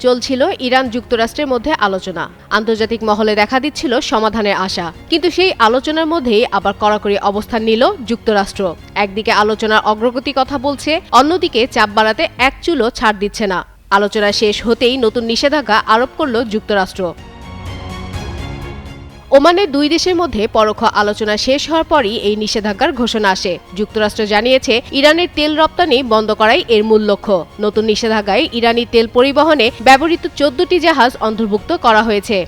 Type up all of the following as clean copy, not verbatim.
চলছিল ইরান যুক্তরাষ্ট্রের মধ্যে আলোচনা। আন্তর্জাতিক মহলে দেখা দিচ্ছিল সমাধানের আশা, কিন্তু সেই আলোচনার মধ্যেই আবার কড়াকড়ি অবস্থান নিল যুক্তরাষ্ট্র। একদিকে আলোচনার অগ্রগতি কথা বলছে, অন্যদিকে চাপ বাড়াতে এক চুলও ছাড় দিচ্ছে না। আলোচনা শেষ হতেই নতুন নিষেধাজ্ঞা আরোপ করল যুক্তরাষ্ট্র। ওমানের দুই দেশের মধ্যে পরোক্ষ আলোচনা শেষ হওয়ার পরই এই নিষেধাজ্ঞার ঘোষণা আসে। যুক্তরাষ্ট্র জানিয়েছে, ইরানের তেল রপ্তানি বন্ধ করাই এর মূল লক্ষ্য। নতুন নিষেধাজ্ঞায় ইরানি তেল পরিবহনে ব্যবহৃত 14টি জাহাজ অন্তর্ভুক্ত করা হয়েছে।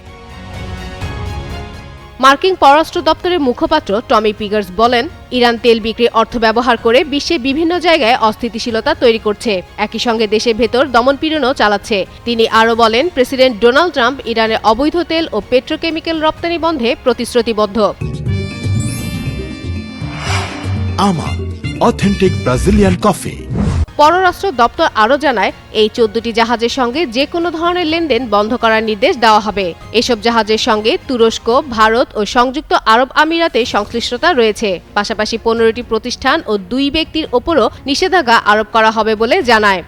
মার্কিন পররাষ্ট্র দপ্তরের মুখপাত্র টমি পিগার্স বলেন, ইরান তেল বিক্রির অর্থ ব্যবহার করে বিশ্বের বিভিন্ন জায়গায় অস্থিতিশীলতা তৈরি করছে, একই সঙ্গে দেশের ভেতর দমনপীড়নও চালাচ্ছে। তিনি আরও বলেন, প্রেসিডেন্ট ডোনাল্ড ট্রাম্প ইরানের অবৈধ তেল ও পেট্রোকেমিক্যাল রপ্তানি বন্ধে প্রতিশ্রুতিবদ্ধ। আমা অথেন্টিক ব্রাজিলিয়ান কফি। পররাষ্ট্র দপ্তর আরও জানায়, এই 14টি জাহাজের সঙ্গে যে কোনো ধরনের লেনদেন বন্ধ করার নির্দেশ দেওয়া হবে। এসব জাহাজের সঙ্গে তুরস্ক, ভারত ও সংযুক্ত আরব আমিরাতে সংশ্লিষ্টতা রয়েছে। পাশাপাশি 15টি প্রতিষ্ঠান ও 2 ব্যক্তির ওপরও নিষেধাজ্ঞা আরোপ করা হবে বলে জানায়।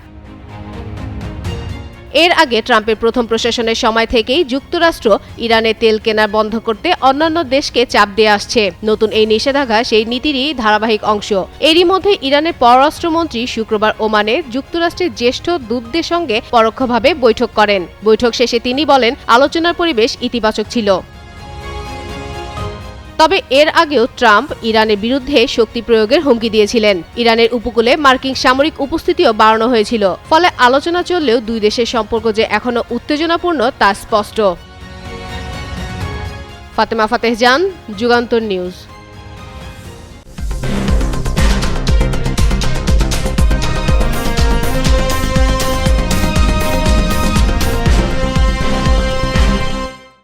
এর আগে ট্রাম্পের প্রথম প্রশাসনের সময় থেকেই যুক্তরাষ্ট্র ইরানের তেল কেনা বন্ধ করতে অন্যান্য দেশকে চাপ দিয়ে আসছে। নতুন এই নিষেধাজ্ঞা সেই নীতিরই ধারাবাহিক অংশ। এরই মধ্যে ইরানের পররাষ্ট্রমন্ত্রী শুক্রবার ওমানে যুক্তরাষ্ট্রের জ্যেষ্ঠ দূতদের সঙ্গে পরোক্ষভাবে বৈঠক করেন। বৈঠক শেষে তিনি বলেন, আলোচনার পরিবেশ ইতিবাচক ছিল। তবে এর আগেও ট্রাম্প ইরানের বিরুদ্ধে শক্তি প্রয়োগের হুমকি দিয়েছিলেন। ইরানের উপকূলে মার্কিন সামরিক উপস্থিতিও বাড়ানো হয়েছিল। ফলে আলোচনা চললেও দুই দেশের সম্পর্ক যে এখনো উত্তেজনাপূর্ণ তা স্পষ্ট। ফাতেমা ফাতেহ জান, যুগান্তর নিউজ।